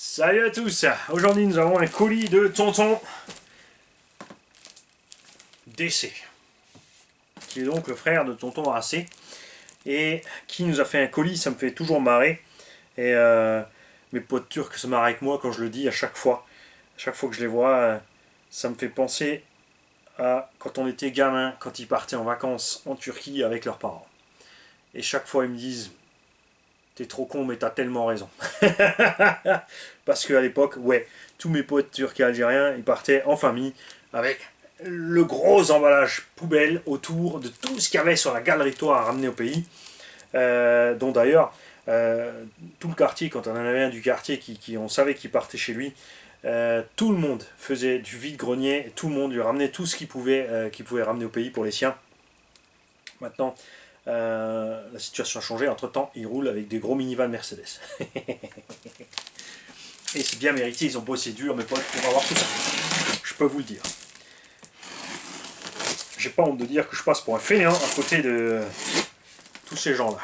Salut à tous. Aujourd'hui nous avons un colis de tonton DC, qui est donc le frère de tonton AC, et qui nous a fait un colis. Ça me fait toujours marrer, et mes potes turcs se marrent avec moi quand je le dis à chaque fois. À chaque fois que je les vois, ça me fait penser à quand on était gamin, quand ils partaient en vacances en Turquie avec leurs parents. Et chaque fois ils me disent: t'es trop con, mais t'as tellement raison. Parce qu'à l'époque, ouais, tous mes potes turcs et algériens, ils partaient en famille avec le gros emballage poubelle autour de tout ce qu'il y avait sur la galerie de toit à ramener au pays. Dont d'ailleurs, tout le quartier, quand on en avait un du quartier on savait qu'il partait chez lui, tout le monde faisait du vide-grenier, tout le monde lui ramenait tout ce qu'il pouvait ramener au pays pour les siens. Maintenant, la situation a changé. Entre temps, ils roulent avec des gros minivans Mercedes. Et c'est bien mérité, ils ont bossé dur, mes potes, pour avoir tout ça. Je peux vous le dire. J'ai pas honte de dire que je passe pour un fainéant à côté de tous ces gens-là.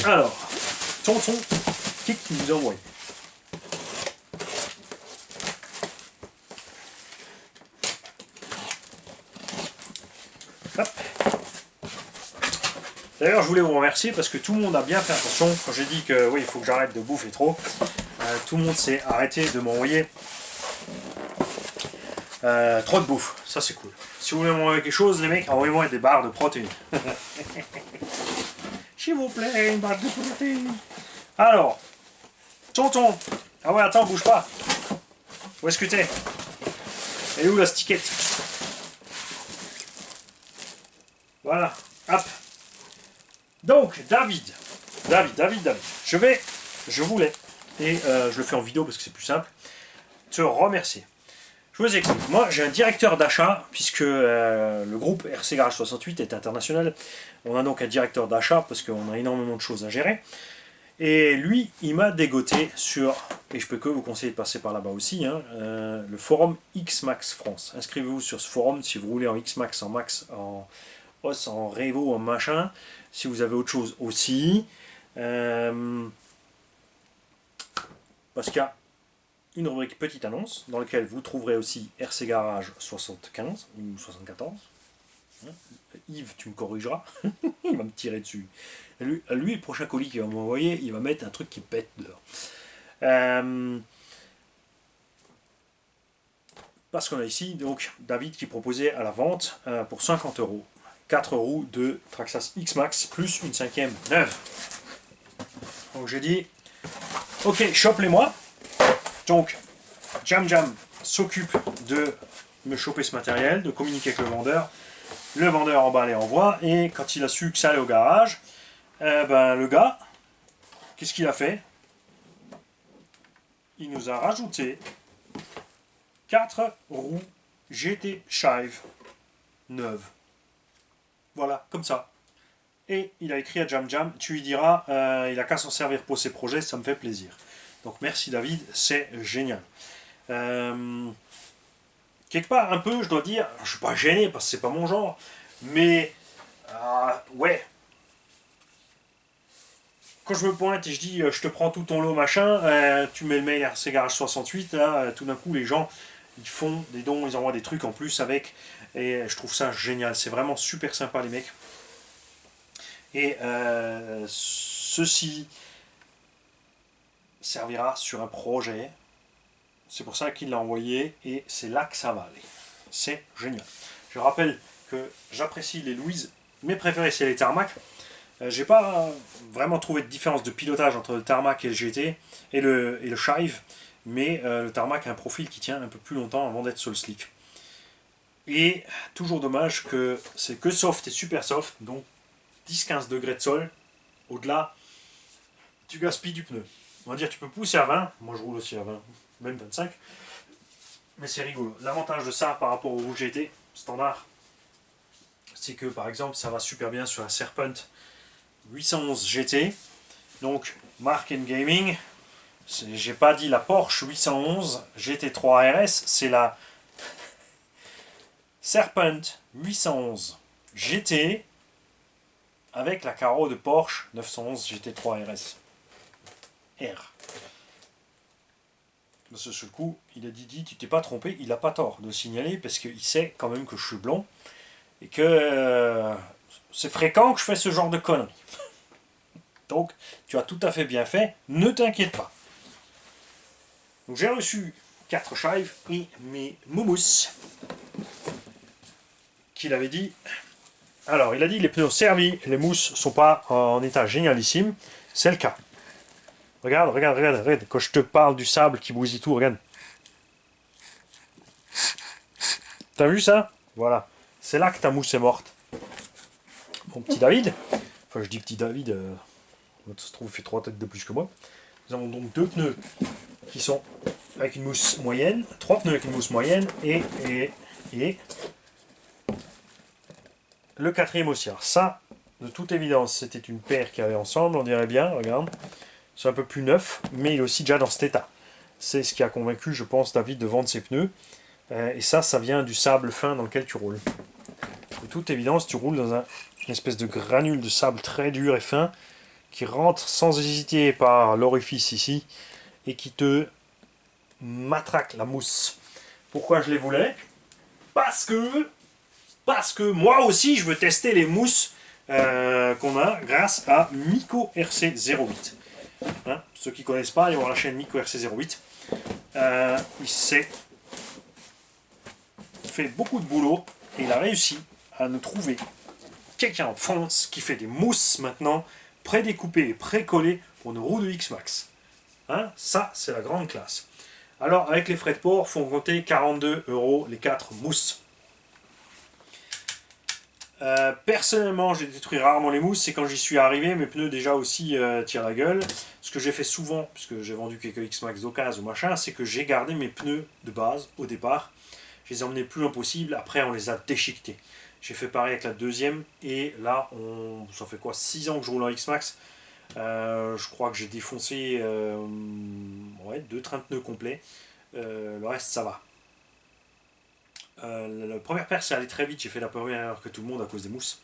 Alors, tonton, qu'est-ce qu'il nous a envoyé? Hop. D'ailleurs, je voulais vous remercier parce que tout le monde a bien fait attention. Quand j'ai dit que oui, il faut que j'arrête de bouffer trop, tout le monde s'est arrêté de m'envoyer trop de bouffe. Ça, c'est cool. Si vous voulez m'envoyer quelque chose, les mecs, envoyez-moi des barres de protéines. S'il vous plaît, une barre de protéines. Alors, tonton. Ah ouais, attends, bouge pas. Où est-ce que t'es? Elle est où la stickette? Voilà. Hop. Donc, David. Je voulais, et je le fais en vidéo parce que c'est plus simple, te remercier. Je vous explique. Moi, j'ai un directeur d'achat, puisque le groupe RC Garage 68 est international. On a donc un directeur d'achat parce qu'on a énormément de choses à gérer. Et lui, il m'a dégoté sur, et je peux que vous conseiller de passer par là-bas aussi, le forum XMAX France. Inscrivez-vous sur ce forum si vous voulez en XMAX, en Max, en OS, en Revo, en machin. Si vous avez autre chose aussi. Parce qu'il y a une rubrique petite annonce dans laquelle vous trouverez aussi RC Garage 75 ou 74. Yves, tu me corrigeras. Il va me tirer dessus. Lui, le prochain colis qu'il va m'envoyer, il va mettre un truc qui pète dehors. Parce qu'on a ici donc David qui proposait à la vente pour 50 €. 4 roues de Traxxas X-Max plus une 5e neuve. Donc j'ai dit, ok, chope-les-moi. Donc, Jam s'occupe de me choper ce matériel, de communiquer avec le vendeur. Le vendeur emballe et envoie. Et quand il a su que ça allait au garage, le gars, qu'est-ce qu'il a fait? Il nous a rajouté 4 roues GT Shive neuves. Voilà, comme ça. Et il a écrit à Jam, tu lui diras, il a qu'à s'en servir pour ses projets, ça me fait plaisir. Donc merci David, c'est génial. Quelque part, un peu, je dois dire, je suis pas gêné parce que c'est pas mon genre, mais ouais. Quand je me pointe et je dis je te prends tout ton lot machin, tu mets le mail RC Garage 68, là, tout d'un coup les gens ils font des dons, ils envoient des trucs en plus avec, et je trouve ça génial, c'est vraiment super sympa les mecs. Et ceci servira sur un projet. C'est pour ça qu'il l'a envoyé et c'est là que ça va aller. C'est génial. Je rappelle que j'apprécie les Louise. Mes préférés, c'est les Tarmac. J'ai pas vraiment trouvé de différence de pilotage entre le Tarmac et le GT et le Shive, mais le Tarmac a un profil qui tient un peu plus longtemps avant d'être sur le slick. Et toujours dommage que c'est que soft et super soft, donc 10-15 degrés de sol. Au-delà, tu gaspilles du pneu. On va dire tu peux pousser à 20, moi je roule aussi à 20, même 25, mais c'est rigolo. L'avantage de ça par rapport au GT standard, c'est que par exemple ça va super bien sur la Serpent 811 GT, donc Mark & Gaming, j'ai pas dit la Porsche 811 GT3 RS, c'est la Serpent 811 GT avec la carreau de Porsche 911 GT3 RS. R. De ce seul coup, il a dit, tu t'es pas trompé, il n'a pas tort de le signaler, parce qu'il sait quand même que je suis blond, et que c'est fréquent que je fais ce genre de conneries. Donc, tu as tout à fait bien fait, ne t'inquiète pas. Donc j'ai reçu 4 chives et mes moumous qu'il avait dit. Alors, il a dit les pneus servis, les mousses sont pas en état génialissime. C'est le cas. Regarde, regarde, regarde, regarde. Quand je te parle du sable qui bousille tout, regarde. T'as vu ça? Voilà. C'est là que ta mousse est morte. Mon petit David, enfin je dis petit David, ça se trouve il fait 3 têtes de plus que moi. Nous avons donc 2 pneus qui sont avec une mousse moyenne, 3 pneus avec une mousse moyenne et le quatrième aussi. Alors ça, de toute évidence, c'était une paire qui avait ensemble, on dirait bien, regarde. C'est un peu plus neuf, mais il est aussi déjà dans cet état. C'est ce qui a convaincu, je pense, David de vendre ses pneus. Et ça vient du sable fin dans lequel tu roules. De toute évidence, tu roules dans une espèce de granule de sable très dur et fin qui rentre sans hésiter par l'orifice ici et qui te matraque la mousse. Pourquoi je les voulais? Parce que moi aussi je veux tester les mousses qu'on a grâce à Mico RC08. Hein, ceux qui ne connaissent pas, ils vont voir la chaîne Mico RC08. Il s'est fait beaucoup de boulot et il a réussi à nous trouver quelqu'un en France qui fait des mousses maintenant prédécoupées et précollées pour nos roues de X-Max. Hein, ça, c'est la grande classe. Alors, avec les frais de port, il faut compter 42 € les 4 mousses. Personnellement, j'ai détruit rarement les mousses, c'est quand j'y suis arrivé, mes pneus déjà aussi tirent la gueule. Ce que j'ai fait souvent, puisque j'ai vendu quelques X-Max d'occasion ou machin, c'est que j'ai gardé mes pneus de base au départ. Je les ai emmenés le plus loin possible, après on les a déchiquetés. J'ai fait pareil avec la deuxième, et là, ça fait quoi, 6 ans que je roule en X-Max. Je crois que j'ai défoncé 2 trains de pneus complets. Le reste, ça va. La première paire, c'est allé très vite. J'ai fait la première erreur que tout le monde à cause des mousses.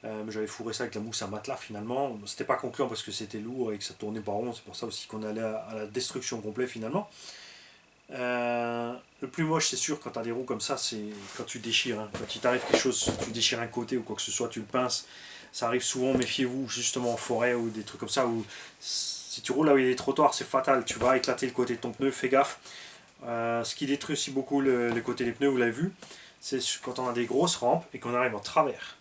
Mais j'avais fourré ça avec la mousse à matelas finalement. C'était pas concluant parce que c'était lourd et que ça tournait pas rond. C'est pour ça aussi qu'on allait à la destruction complète finalement. Le plus moche, c'est sûr, quand tu as des roues comme ça, c'est quand tu déchires. Hein. Quand il t'arrive quelque chose, tu déchires un côté ou quoi que ce soit, tu le pinces. Ça arrive souvent, méfiez-vous, justement en forêt ou des trucs comme ça. Où si tu roules là où il y a des trottoirs, c'est fatal. Tu vas éclater le côté de ton pneu, fais gaffe. Ce qui détruit aussi beaucoup les côtés des pneus, vous l'avez vu, c'est quand on a des grosses rampes et qu'on arrive en travers.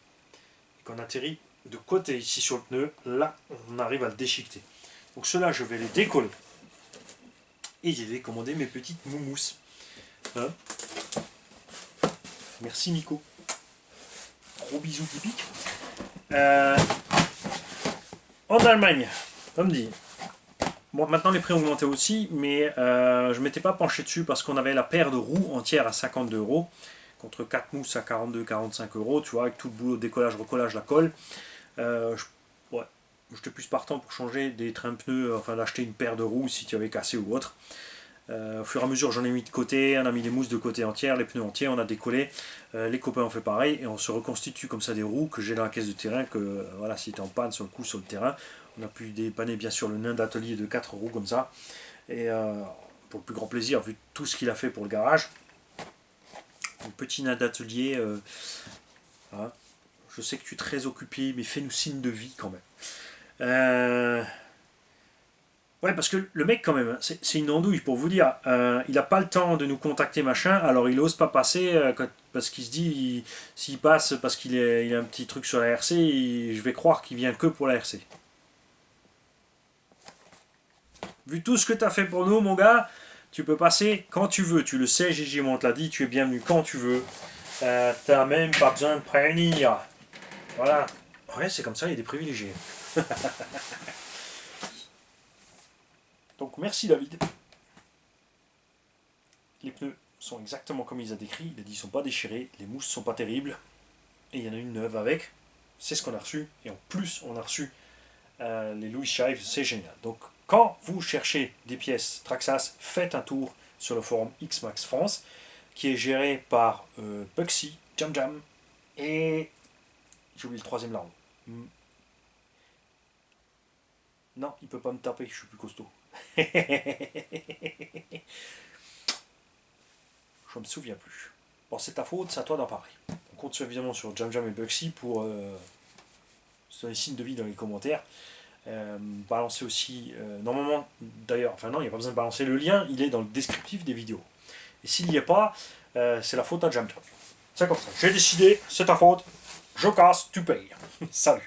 Et qu'on atterrit de côté ici sur le pneu, là, on arrive à le déchiqueter. Donc ceux-là, je vais les décoller. Et j'ai commandé mes petites moumousses. Hein, merci Nico. Gros bisous typiques. En Allemagne, comme dit. Bon, maintenant les prix ont augmenté aussi, mais je ne m'étais pas penché dessus parce qu'on avait la paire de roues entière à 52 € contre 4 mousses à 42-45 €, tu vois, avec tout le boulot de décollage, recollage, la colle. J'étais plus partant pour changer des trains de pneus, enfin d'acheter une paire de roues si tu avais cassé ou autre. Au fur et à mesure, j'en ai mis de côté, on a mis les mousses de côté entières, les pneus entiers, on a décollé, les copains ont fait pareil, et on se reconstitue comme ça des roues que j'ai dans la caisse de terrain, que voilà, si tu es en panne sur le coup sur le terrain, on a pu dépanner bien sûr le nain d'atelier de 4 roues comme ça, et pour le plus grand plaisir, vu tout ce qu'il a fait pour le garage, un petit nain d'atelier, hein, je sais que tu es très occupé, mais fais-nous signe de vie quand même. Ouais, parce que le mec, quand même, c'est une andouille pour vous dire. Il n'a pas le temps de nous contacter, machin, alors il n'ose pas passer parce qu'il se dit, s'il passe parce qu'il a un petit truc sur la RC, je vais croire qu'il vient que pour la RC. Vu tout ce que tu as fait pour nous, mon gars, tu peux passer quand tu veux. Tu le sais, Gigi, on te l'a dit, tu es bienvenu quand tu veux. T'as même pas besoin de prévenir. Voilà. Ouais, c'est comme ça, il y a des privilégiés. Donc merci David. Les pneus sont exactement comme il les a décrits. Il a dit qu'ils ne sont pas déchirés, les mousses ne sont pas terribles. Et il y en a une neuve avec. C'est ce qu'on a reçu. Et en plus, on a reçu les Louis Chive. C'est génial. Donc quand vous cherchez des pièces Traxxas, faites un tour sur le forum X-Max France, qui est géré par Puxy, Jam Jam et j'ai oublié le troisième larron. Non, il peut pas me taper, je suis plus costaud. Je me souviens plus. Bon, c'est ta faute, c'est à toi d'en parler. On compte évidemment sur Jam Jam et Bugsy pour se donner signe de vie dans les commentaires. Balancer aussi, normalement, d'ailleurs, enfin non, il n'y a pas besoin de balancer le lien, il est dans le descriptif des vidéos. Et s'il n'y est pas, c'est la faute à Jam Jam. C'est comme ça. J'ai décidé, c'est ta faute. Je casse, tu payes. Salut.